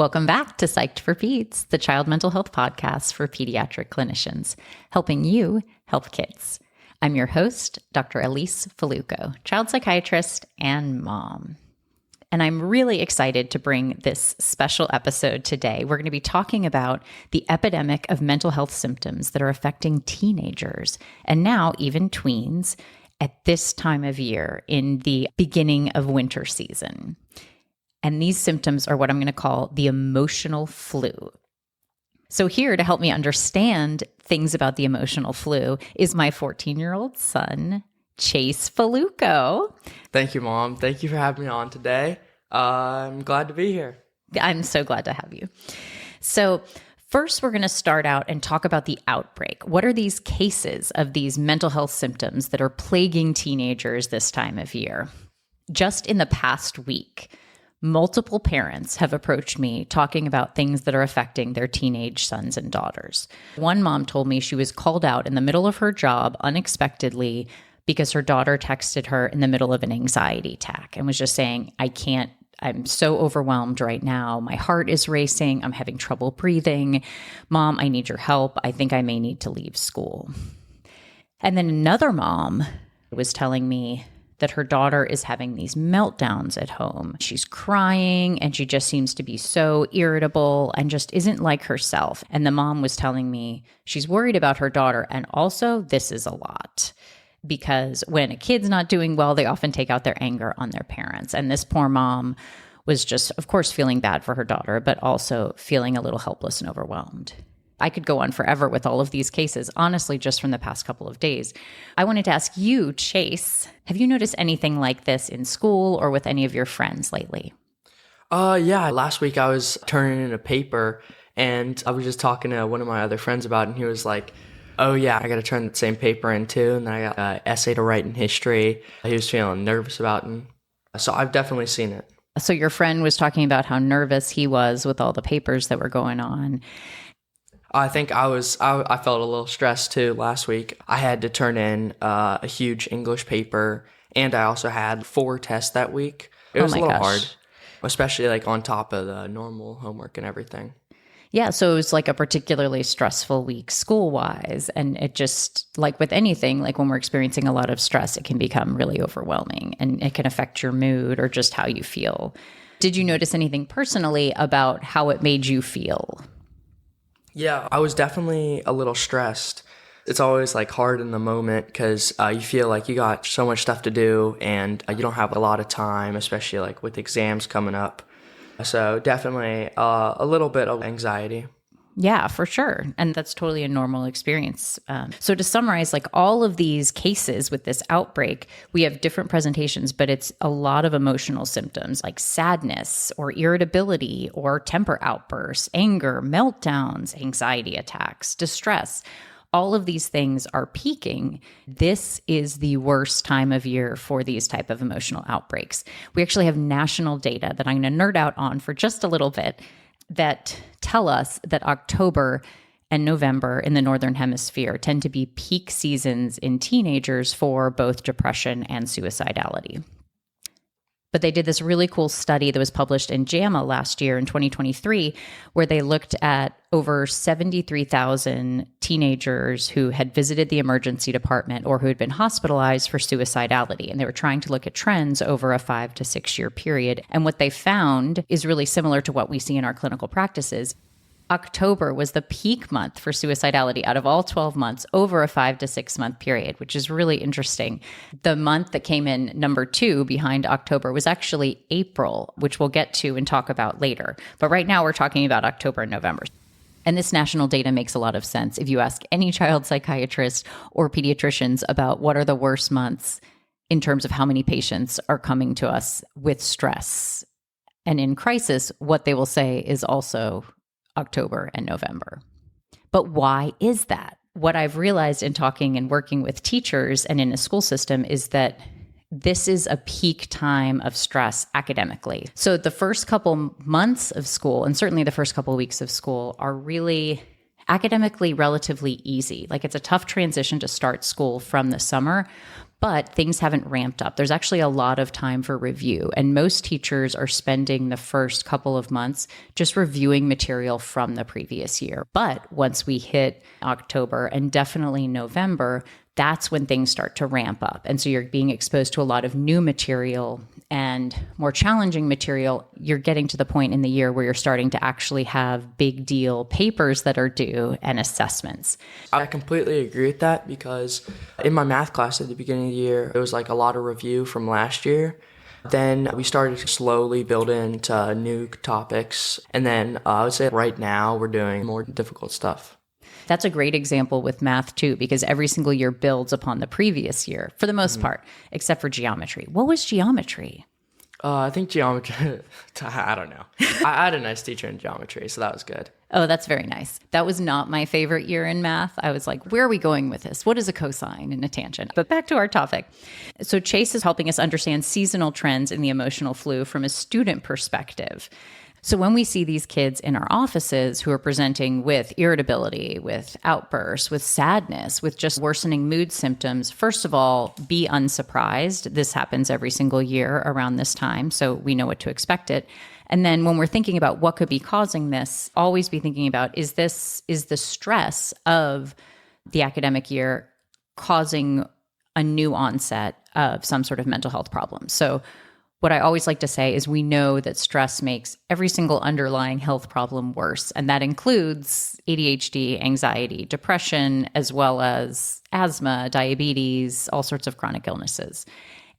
Welcome back to Psyched for Peds, the child mental health podcast for pediatric clinicians, helping you help kids. I'm your host, Dr. Elise Fallucco, child psychiatrist and mom. And I'm really excited to bring this special episode today. We're going to be talking about the epidemic of mental health symptoms that are affecting teenagers and now even tweens at this time of year in the beginning of winter season. And these symptoms are what I'm going to call the emotional flu. So here to help me understand things about the emotional flu is my 14-year-old son, Chase Fallucco. Thank you, Mom. Thank you for having me on today. I'm glad to be here. I'm so glad to have you. So first, we're going to start out and talk about the outbreak. What are these cases of these mental health symptoms that are plaguing teenagers this time of year? Just in the past week, multiple parents have approached me talking about things that are affecting their teenage sons and daughters. One mom told me she was called out in the middle of her job unexpectedly because her daughter texted her in the middle of an anxiety attack and was just saying, I'm so overwhelmed right now. My heart is racing. I'm having trouble breathing. Mom, I need your help. I think I may need to leave school. And then another mom was telling me that her daughter is having these meltdowns at home. She's crying and she just seems to be so irritable and just isn't like herself. And the mom was telling me she's worried about her daughter. And also, this is a lot because when a kid's not doing well, they often take out their anger on their parents. And this poor mom was just, of course, feeling bad for her daughter, but also feeling a little helpless and overwhelmed. I could go on forever with all of these cases, honestly, just from the past couple of days. I wanted to ask you, Chase, have you noticed anything like this in school or with any of your friends lately? Yeah. Last week I was turning in a paper and I was just talking to one of my other friends about it, and he was like, oh yeah, I got to turn the same paper in too. And then I got an essay to write in history. He was feeling nervous about it. So I've definitely seen it. So your friend was talking about how nervous he was with all the papers that were going on. I think I felt a little stressed too last week. I had to turn in a huge English paper, and I also had 4 tests that week. It was a little hard, especially like on top of the normal homework and everything. Yeah, so it was like a particularly stressful week school-wise, and it just, like with anything, like when we're experiencing a lot of stress, it can become really overwhelming, and it can affect your mood or just how you feel. Did you notice anything personally about how it made you feel? Yeah, I was definitely a little stressed. It's always like hard in the moment because you feel like you got so much stuff to do and you don't have a lot of time, especially like with exams coming up. So definitely a little bit of anxiety. Yeah, for sure. And that's totally a normal experience. So to summarize, like all of these cases with this outbreak, we have different presentations, but it's a lot of emotional symptoms like sadness or irritability or temper outbursts, anger, meltdowns, anxiety attacks, distress. All of these things are peaking. This is the worst time of year for these type of emotional outbreaks. We actually have national data that I'm going to nerd out on for just a little bit that tell us that October and November in the Northern Hemisphere tend to be peak seasons in teenagers for both depression and suicidality. But they did this really cool study that was published in JAMA last year in 2023, where they looked at over 73,000 teenagers who had visited the emergency department or who had been hospitalized for suicidality. And they were trying to look at trends over a 5 to 6 year period. And what they found is really similar to what we see in our clinical practices. October was the peak month for suicidality out of all 12 months over a 5 to 6 month period, which is really interesting. The month that came in number 2 behind October was actually April, which we'll get to and talk about later. But right now we're talking about October and November. And this national data makes a lot of sense. If you ask any child psychiatrist or pediatricians about what are the worst months in terms of how many patients are coming to us with stress and in crisis, what they will say is also October and November. But why is that? What I've realized in talking and working with teachers and in a school system is that this is a peak time of stress academically. So the first couple months of school, and certainly the first couple of weeks of school, are really academically relatively easy. Like it's a tough transition to start school from the summer, but things haven't ramped up. There's actually a lot of time for review. And most teachers are spending the first couple of months just reviewing material from the previous year. But once we hit October and definitely November, that's when things start to ramp up. And so you're being exposed to a lot of new material and more challenging material. You're getting to the point in the year where you're starting to actually have big deal papers that are due and assessments. I completely agree with that, because in my math class at the beginning of the year, it was like a lot of review from last year. Then we started to slowly build into new topics. And then I would say right now we're doing more difficult stuff. That's a great example with math too, because every single year builds upon the previous year for the most part, except for geometry. What was geometry? I think geometry, I don't know. I had a nice teacher in geometry, so that was good. Oh, that's very nice. That was not my favorite year in math. I was like, where are we going with this? What is a cosine and a tangent? But back to our topic. So Chase is helping us understand seasonal trends in the emotional flu from a student perspective. So when we see these kids in our offices who are presenting with irritability, with outbursts, with sadness, with just worsening mood symptoms, first of all, be unsurprised. This happens every single year around this time, so we know what to expect it. And then when we're thinking about what could be causing this, always be thinking about, is the stress of the academic year causing a new onset of some sort of mental health problem? So what I always like to say is we know that stress makes every single underlying health problem worse. And that includes ADHD, anxiety, depression, as well as asthma, diabetes, all sorts of chronic illnesses.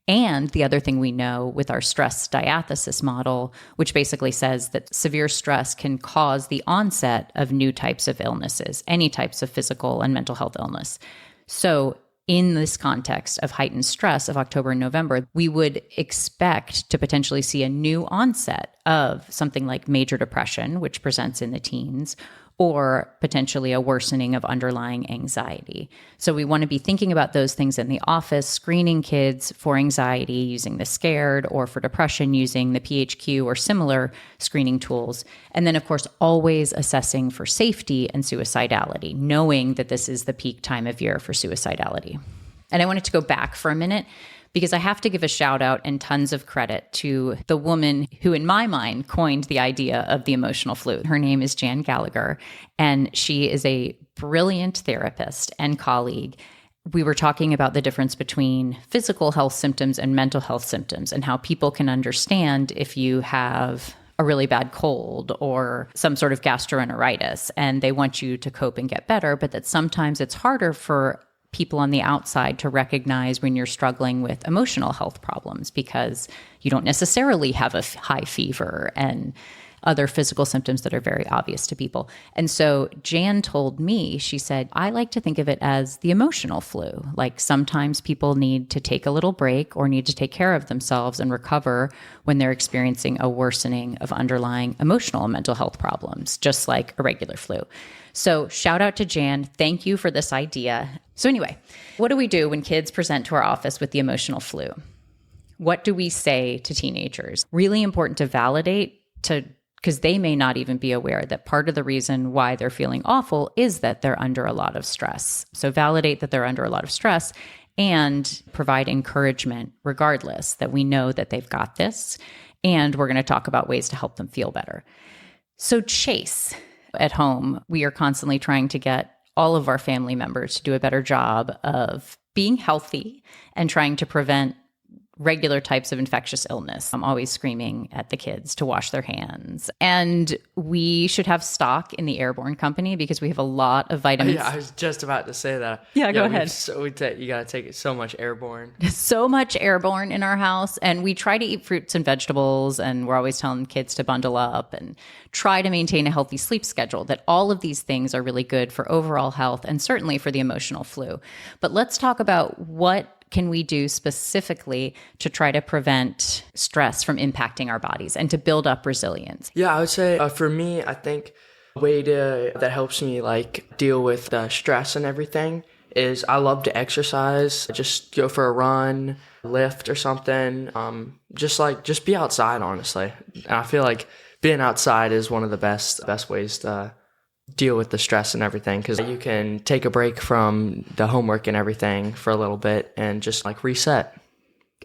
And the other thing we know with our stress diathesis model, which basically says that severe stress can cause the onset of new types of illnesses, any types of physical and mental health illness. So in this context of heightened stress of October and November, we would expect to potentially see a new onset of something like major depression, which presents in the teens, or potentially a worsening of underlying anxiety. So we want to be thinking about those things in the office, screening kids for anxiety using the SCARED, or for depression using the PHQ or similar screening tools. And then, of course, always assessing for safety and suicidality, knowing that this is the peak time of year for suicidality. And I wanted to go back for a minute, because I have to give a shout out and tons of credit to the woman who, in my mind, coined the idea of the emotional flu. Her name is Jan Gallagher, and she is a brilliant therapist and colleague. We were talking about the difference between physical health symptoms and mental health symptoms, and how people can understand if you have a really bad cold or some sort of gastroenteritis and they want you to cope and get better, but that sometimes it's harder for people on the outside to recognize when you're struggling with emotional health problems, because you don't necessarily have a high fever and other physical symptoms that are very obvious to people. And so Jan told me, she said, I like to think of it as the emotional flu. Like sometimes people need to take a little break or need to take care of themselves and recover when they're experiencing a worsening of underlying emotional and mental health problems, just like a regular flu. So shout out to Jan. Thank you for this idea. So anyway, what do we do when kids present to our office with the emotional flu? What do we say to teenagers? Really important to validate, because they may not even be aware that part of the reason why they're feeling awful is that they're under a lot of stress. So validate that they're under a lot of stress and provide encouragement regardless, that we know that they've got this. And we're going to talk about ways to help them feel better. So Chase, at home, we are constantly trying to get all of our family members to do a better job of being healthy and trying to prevent regular types of infectious illness. I'm always screaming at the kids to wash their hands. And we should have stock in the Airborne Company because we have a lot of vitamins. Yeah, I was just about to say that. Yeah, go ahead. You got to take it so much Airborne. So much Airborne in our house. And we try to eat fruits and vegetables. And we're always telling kids to bundle up and try to maintain a healthy sleep schedule. That all of these things are really good for overall health and certainly for the emotional flu. But let's talk about what can we do specifically to try to prevent stress from impacting our bodies and to build up resilience? Yeah, I would say for me, I think a way that helps me like deal with the stress and everything is I love to exercise. Just go for a run, lift or something. Just be outside, honestly. And I feel like being outside is one of the best ways to deal with the stress and everything, because you can take a break from the homework and everything for a little bit and just like reset.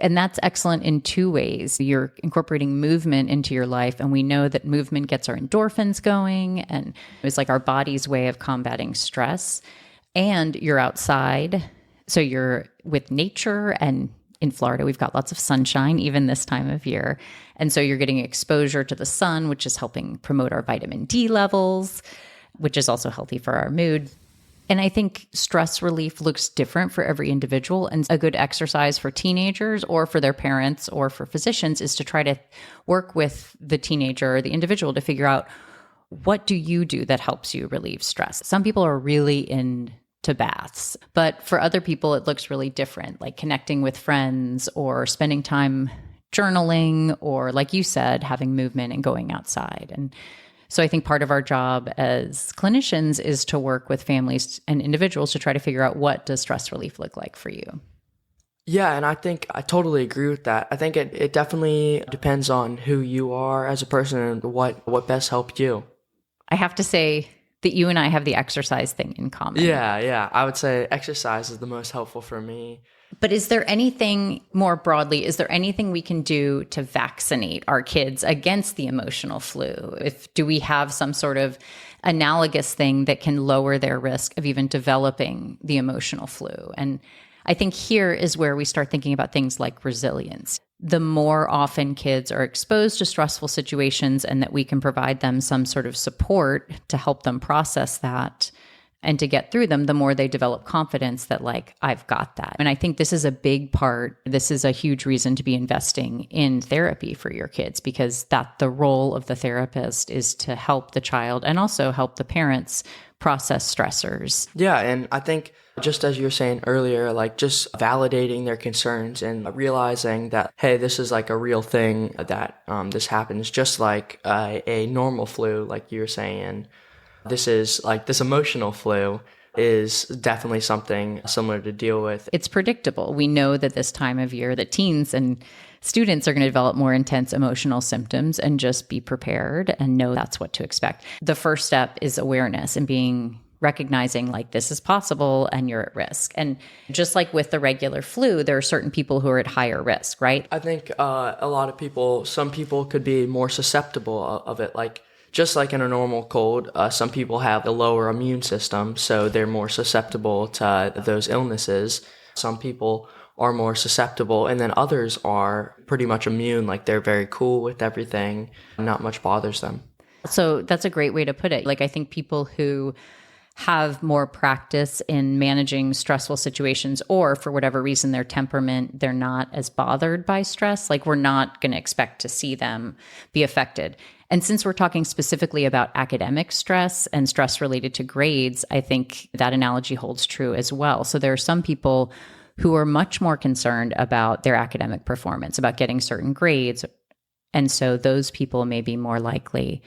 And that's excellent in two ways. You're incorporating movement into your life, and we know that movement gets our endorphins going, and it's like our body's way of combating stress. And you're outside, so you're with nature, and in Florida, we've got lots of sunshine, even this time of year. And so you're getting exposure to the sun, which is helping promote our vitamin D levels, which is also healthy for our mood. And I think stress relief looks different for every individual. And a good exercise for teenagers or for their parents or for physicians is to try to work with the teenager or the individual to figure out, what do you do that helps you relieve stress? Some people are really into baths, but for other people, it looks really different, like connecting with friends or spending time journaling, or like you said, having movement and going outside. And so I think part of our job as clinicians is to work with families and individuals to try to figure out, what does stress relief look like for you? Yeah, and I think I totally agree with that. I think it definitely depends on who you are as a person and what best helped you. I have to say that you and I have the exercise thing in common. Yeah. I would say exercise is the most helpful for me. But is there anything more broadly, is there anything we can do to vaccinate our kids against the emotional flu? Do we have some sort of analogous thing that can lower their risk of even developing the emotional flu? And I think here is where we start thinking about things like resilience. The more often kids are exposed to stressful situations and that we can provide them some sort of support to help them process that and to get through them, the more they develop confidence that, like, I've got that. And I think this is a big part. This is a huge reason to be investing in therapy for your kids, because the role of the therapist is to help the child and also help the parents process stressors. Yeah, and I think just as you were saying earlier, like just validating their concerns and realizing that, hey, this is like a real thing, that this happens just like a normal flu, like you were saying. This is like this emotional flu is definitely something similar to deal with. It's predictable. We know that this time of year that teens and students are going to develop more intense emotional symptoms, and just be prepared and know that's what to expect. The first step is awareness and recognizing like this is possible and you're at risk. And just like with the regular flu, there are certain people who are at higher risk, right? I think a lot of people, some people could be more susceptible of it. Like just like in a normal cold, some people have a lower immune system, so they're more susceptible to those illnesses. Some people are more susceptible, and then others are pretty much immune, like they're very cool with everything, not much bothers them. So that's a great way to put it. Like, I think people who have more practice in managing stressful situations, or for whatever reason, their temperament, they're not as bothered by stress, like we're not going to expect to see them be affected. And since we're talking specifically about academic stress and stress related to grades, I think that analogy holds true as well. So there are some people who are much more concerned about their academic performance, about getting certain grades. And so those people may be more likely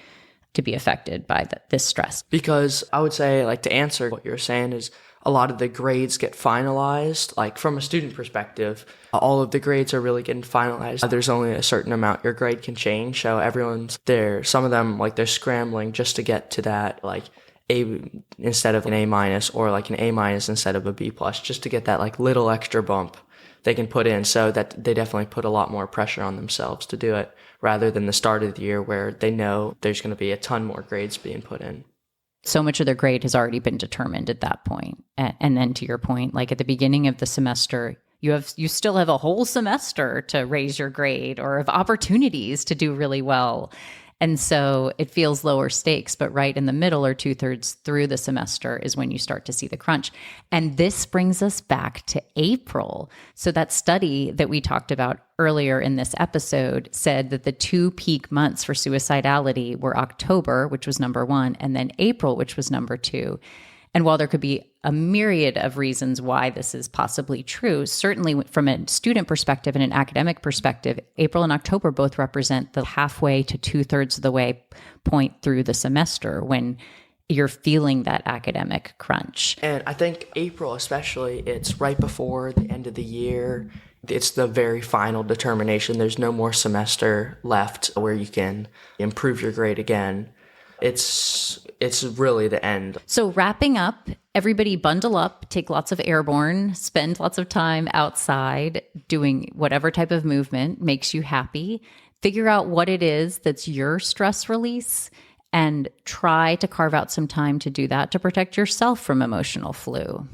to be affected by this stress. Because I would say, like, to answer what you're saying is a lot of the grades get finalized, like from a student perspective, all of the grades are really getting finalized. There's only a certain amount your grade can change. So everyone's there. Some of them, like, they're scrambling just to get to that, like, A instead of an A minus, or like an A minus instead of a B plus, just to get that like little extra bump they can put in. So that they definitely put a lot more pressure on themselves to do it, rather than the start of the year where they know there's going to be a ton more grades being put in. So much of their grade has already been determined at that point. And then to your point, like at the beginning of the semester, you still have a whole semester to raise your grade, or of opportunities to do really well. And so it feels lower stakes, but right in the middle or 2/3 through the semester is when you start to see the crunch. And this brings us back to April. So that study that we talked about earlier in this episode said that the 2 peak months for suicidality were October, which was number 1, and then April, which was number 2. And while there could be a myriad of reasons why this is possibly true, certainly from a student perspective and an academic perspective, April and October both represent the halfway to 2/3 of the way point through the semester when you're feeling that academic crunch. And I think April especially, it's right before the end of the year. It's the very final determination. There's no more semester left where you can improve your grade again. it's really the end. So wrapping up, everybody bundle up, take lots of airborne, spend lots of time outside doing whatever type of movement makes you happy. Figure out what it is that's your stress release and try to carve out some time to do that to protect yourself from emotional flu.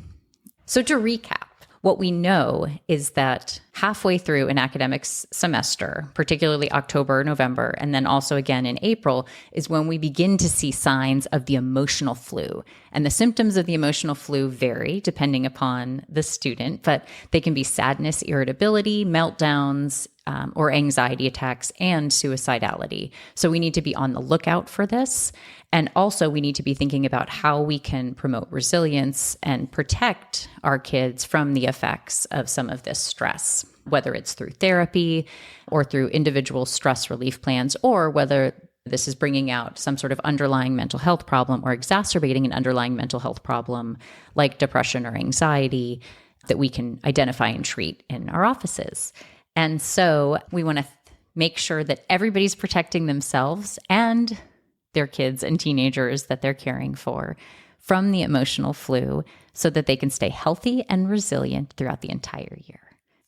So to recap, what we know is that halfway through an academic semester, particularly October, November, and then also again in April, is when we begin to see signs of the emotional flu. And the symptoms of the emotional flu vary depending upon the student, but they can be sadness, irritability, meltdowns, or anxiety attacks, and suicidality. So we need to be on the lookout for this. And also we need to be thinking about how we can promote resilience and protect our kids from the effects of some of this stress, whether it's through therapy or through individual stress relief plans, or whether this is bringing out some sort of underlying mental health problem or exacerbating an underlying mental health problem like depression or anxiety that we can identify and treat in our offices. And so we want to make sure that everybody's protecting themselves and their kids and teenagers that they're caring for from the emotional flu so that they can stay healthy and resilient throughout the entire year.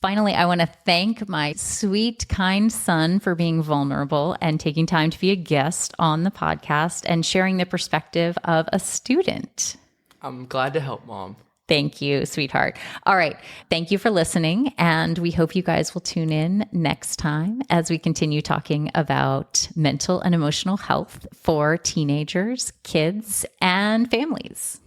Finally, I want to thank my sweet, kind son for being vulnerable and taking time to be a guest on the podcast and sharing the perspective of a student. I'm glad to help, Mom. Thank you, sweetheart. All right. Thank you for listening. And we hope you guys will tune in next time as we continue talking about mental and emotional health for teenagers, kids, and families.